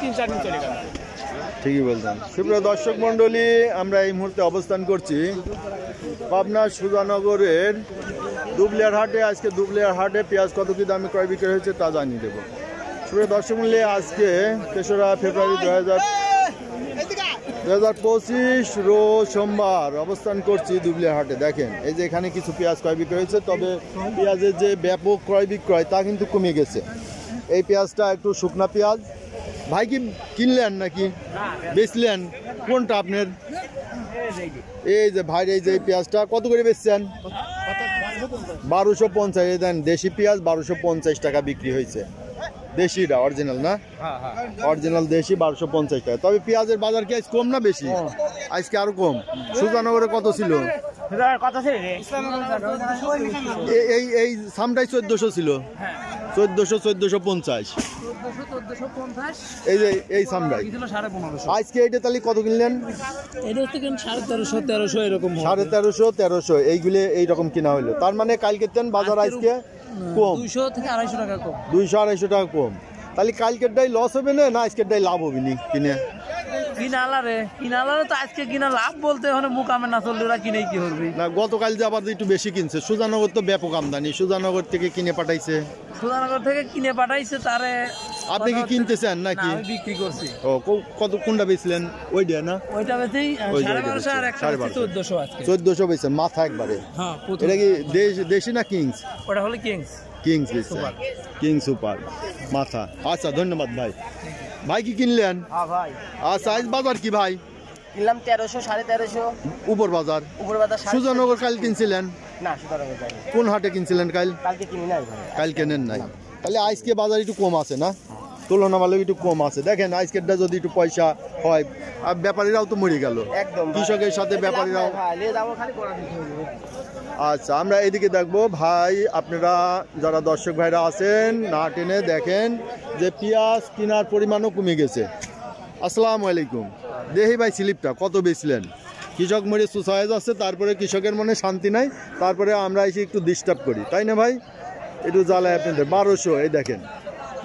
3-4 দিন চলে গেল। ঠিকই বলছেন। সুপ্রিয় দর্শক মণ্ডলী, আমরা এই মুহূর্তে অবস্থান করছি পাবনা সুজানগরের দুবলিয়ার হাটে। আজকে দুবলিয়ার হাটে পেঁয়াজ কত কি দামে ক্রয় বিক্রি হয়েছে তা জানিয়ে দেবো। সুপ্রিয় দর্শক মণ্ডলী, আজকে 3রা ফেব্রুয়ারি 2025 রোজ সোমবার অবস্থান করছি দুবলিয়ার হাটে। দেখেন এই যে এখানে কিছু পেঁয়াজ ক্রয় বিক্রি হয়েছে, তবে পেঁয়াজের যে ব্যাপক ক্রয় বিক্রয় তা কিন্তু কমে গেছে। এই পেঁয়াজটা একটু শুকনা পেঁয়াজ। ভাই কি কিনলেন নাকি বেচলেন? কোনটা আপনার? এই যে ভাই, এই যে পেঁয়াজটা কত করে বেচছেন? 1250। এই দেন দেশি পেঁয়াজ 1250 টাকা বিক্রি হয়েছে। দেশিটা অরিজিনাল না? অরিজিনাল দেশি 1250 টাকা। তবে পেঁয়াজের বাজার কি আজ কম না বেশি? আজকে আরো কম। সুজানগরে কত ছিল? এই সামটাই 1400 ছিল। 1450। এই যে এই সামটাই আজকে এইটা তাহলে কত কিনলেন? এটা হচ্ছে 1350 এরকম 1350 এইগুলো এইরকম কিনা হলো। তার মানে কালকে বাজার আজকে কম, 200 থেকে 250 টাকা কম। 200-250 টাকা কম। তাহলে কালকেরটাই লস হবে না, না আজকেরটাই লাভ হবে নি কিনে? কিনালারে তো আজকে কিনা লাভ বলতে ওখানে মুকামে না চললে ওরা কিনে কি করবে না? গতকাল যে আবার একটু বেশি কিনছে। সুজানগর তো ব্যাপক আমদানি, সুজানগর থেকে কিনে পাঠাইছে। সুজানগর থেকে কিনে পাঠাইছে তারে। আপনি কি কিনতেছেন নাকি? আমি বিক্রি করছি। ও কত কোনটা বেচলেন? ওইটা না? ওইটা বেচেই 1250 আর একটা 1400 আজকে। 1400 বেচেন মাথা একবারে? হ্যাঁ। এটা কি দেশি না কিংস? ওটা হলো কিংস। কিংস বেচেন? কিং সুপার মাথা। আচ্ছা ধন্যবাদ ভাই। ভাই কি কিনলেন? হ্যাঁ ভাই। আচ্ছা আজ বাজার কি ভাই? কিনলাম 1300 1350 উপর বাজার। উপর বাজার। সুজানগর কাল কিনছিলেন? না, সুজানগর যাইনি। কোন হাটে কিনছিলেন কাল? কালকে কিনি নাই ভাই। কাল কেনেন নাই? তাহলে আজকে বাজার একটু কম আছে না? তুলনামূলক একটু কম আছে। দেখেন আজকেরটা যদি একটু পয়সা হয়, আর ব্যাপারীরাও তো মরে গেল। একদম কৃষকের সাথে ব্যাপারীরাও। আচ্ছা আমরা এদিকে দেখবো ভাই, আপনারা যারা দর্শক ভাইরা আছেন না টেনে দেখেন যে পেঁয়াজ কেনার পরিমাণও কমে গেছে। আসসালামু আলাইকুম। দেখি ভাই স্লিপটা কত বেচলেন? কৃষক মরে সুসাইজ আছে, তারপরে কৃষকের মনে শান্তি নাই, তারপরে আমরা এসে একটু ডিস্টার্ব করি, তাই না ভাই? একটু জ্বালায় আপনাদের 1200। এই দেখেন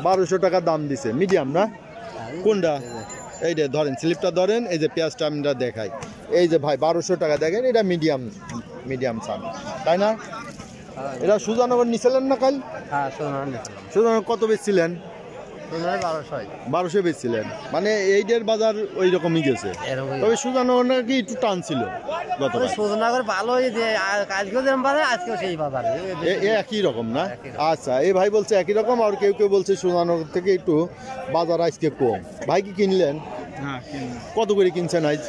1200 টাকা দাম দিছে। মিডিয়াম না? কোনটা? এইটা ধরেন, স্লিপটা ধরেন। এই যে পেঁয়াজটা আমরা দেখাই। এই যে ভাই 1200 টাকা দেখেন, এটা মিডিয়াম সাম, তাই না? এটা সুজানগর নিছিলেন না কাল? হ্যাঁ, সুজানগর কত বেচছিলেন? 1200 বেচছিলেন। মানে এইটার বাজার ওই রকমই গেছে। তবে সুজানগর নাকি একটু টান ছিল গতকাল। সুজানগর ভালোই যে কালকেও যেরকম বাজার আজকেও সেই বাজার একই রকম না? আচ্ছা এই ভাই বলছে একই রকম, আর কেউ কেউ বলছে সুজানগর থেকে একটু বাজার আজকে কম। ভাই কি কিনলেন? হ্যাঁ, কত করে কিনছেন আজ?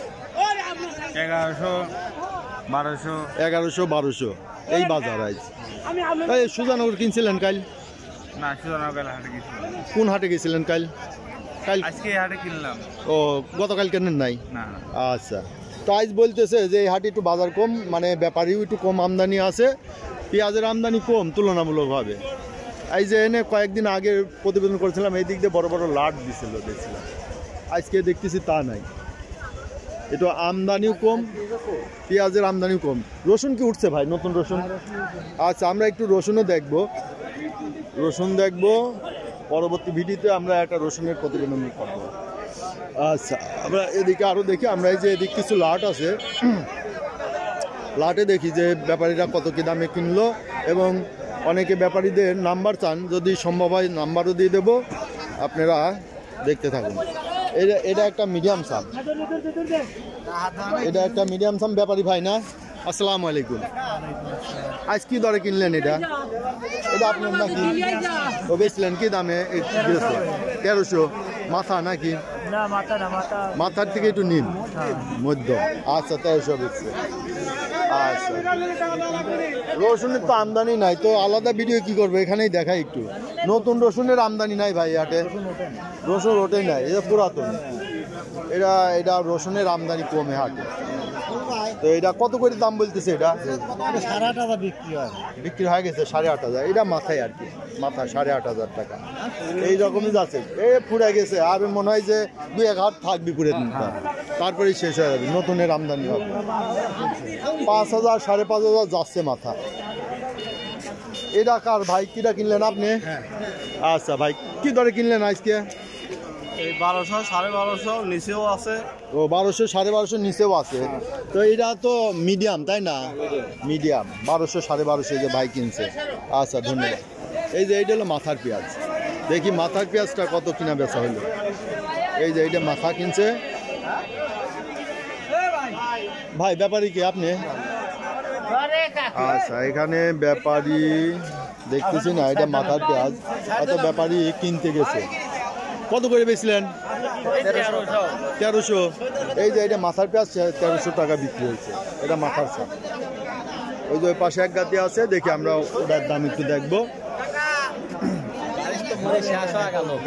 1100-1200 এই বাজার আজ। সুজানগর কিনছিলেন কাল? না, সুজানগর হাটে গেছিলাম। কোন হাটে গেছিলেন কাল? আজকে হাটে কিনলাম। ও গতকাল কেনেন নাই? না। আচ্ছা, তো আজ বলতেছে যে এই হাটে একটু বাজার কম, মানে ব্যাপারীও একটু কম আমদানি আছে, পেঁয়াজের আমদানি কম তুলনামূলকভাবে। এই যে এনে কয়েকদিন আগে প্রতিবেদন করেছিলাম, এই দিক দিয়ে বড় বড় লাট দিছিল দেখছিলাম। আজকে দেখতেছি তা নাই। একটু আমদানিও কম, পেঁয়াজের আমদানিও কম। রসুন কি উঠছে ভাই? নতুন রসুন? আচ্ছা আমরা একটু রসুনও দেখবো, রসুন দেখবো পরবর্তী ভিডিওতে। আমরা একটা রসুনের প্রতিবেদন করবো। আচ্ছা আমরা এদিকে আরও দেখি। আমরা এই যে এদিক কিছু লাট আছে, লাটে দেখি যে ব্যাপারীরা কত কি দামে কিনলো, এবং অনেকে ব্যাপারীদের নাম্বার চান, যদি সম্ভব হয় নাম্বারও দিয়ে দেবো, আপনারা দেখতে থাকুন। এটা একটা মিডিয়াম সাম, এটা একটা মিডিয়াম সাম ব্যাপারী ভাই না? আসসালামু আলাইকুম। আজ কি দরে কিনলেন এটা? এটা আপনার নাকি? ও বেচলেন কি দামে? 1300 মাথা নাকি? মাথার থেকে একটু নিন মধ্যম। আচ্ছা 1300 বেচছে। আচ্ছা রসুনের তো আমদানি নাই, তো আলাদা ভিডিও কি করবো, এখানেই দেখাই একটু। নতুন রসুনের আমদানি নাই ভাই হাটে, রসুন ওটাই নাই, এটা পুরাতন। এটা রসুনের আমদানি কমে হাটে। তো এটা কত করে দাম বলতেছে? এটা 8,500 বিক্রি হয়। বিক্রি হয়ে গেছে 8,500। এটা মাথায় আর কি, মাথা 8,500 টাকা এই রকমই যাচ্ছে। এ পুড়ে গেছে, আর মনে হয় যে 2-1 হাত থাকবি পুড়ে, তারপরেই শেষ হয়ে যাবে। নতুনের আমদানি হবে 5,000 5,500 যাচ্ছে মাথা। এটা কার ভাই? কিটা কিনলেন আপনি? আচ্ছা ভাই কি দরে কিনলেন আজকে? এই 1200 1250 নিচেও আছে। ও 1200 1250 নিচেও আছে। তো এটা তো মিডিয়াম তাই না? মিডিয়াম 1200 1250 যে ভাই কিনছে। আচ্ছা ধন্যবাদ। এই যে এইটা হলো মাথার পেঁয়াজ, দেখি মাথার পেঁয়াজটা কত কিনা বেচা হলো। এই যে এইটা মাথা কিনছে ভাই, ব্যাপারী কি আপনি? আচ্ছা এখানে ব্যাপারী দেখতেছি না, এটা মাথার পেঁয়াজ, এত ব্যাপারী কিনতে গেছে। কত করে বেচলেন? 1300। এই যে এটা মাথার পেঁয়াজ 1300 টাকা বিক্রি হয়েছে, এটা মাথার চাপ। ওই যে ওই পাশে এক গাতি আছে, দেখি আমরা ওটার দাম একটু দেখবো।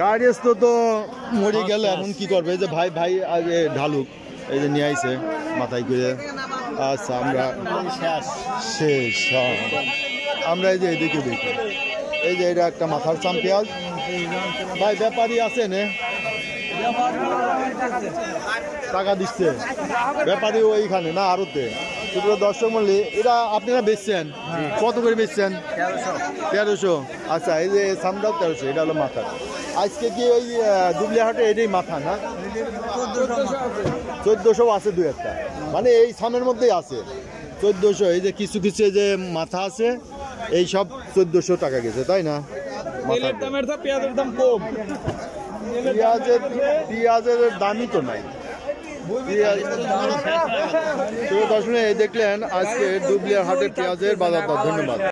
গাড়ি তো মরে গেল, এখন কি করবে? এই যে ভাই ভাই আগে ঢালুক, এই যে নিয়ে আইছে মাথায় করে। আচ্ছা আমরা শেষ, আমরা এই যে এদিকে দেখি, এই যে এটা একটা মাথার চাম পেঁয়াজ। ভাই ব্যাপারী আছে না? টাকা দিচ্ছে ব্যাপারী ওইখানে না আরতে? সেগুলো দর্শক মূল্যে এটা আপনারা বেচছেন কত করে বেচছেন? 1300। আচ্ছা এই যে সামটাও 1300, এটা হলো মাথা। আজকে কি ওই দুবলিহাটে এটাই মাথা না? 1400 আছে দু একটা, মানে এই সামের মধ্যেই আছে 1400। এই যে কিছু কিছু এই যে মাথা আছে, এই সব 1400 টাকা গেছে তাই না? পেঁয়াজের দাম কম, পেঁয়াজের দামই তো নাই। দেখলেন আজকে দুবলিহাটে পেঁয়াজের বাজার দর। ধন্যবাদ।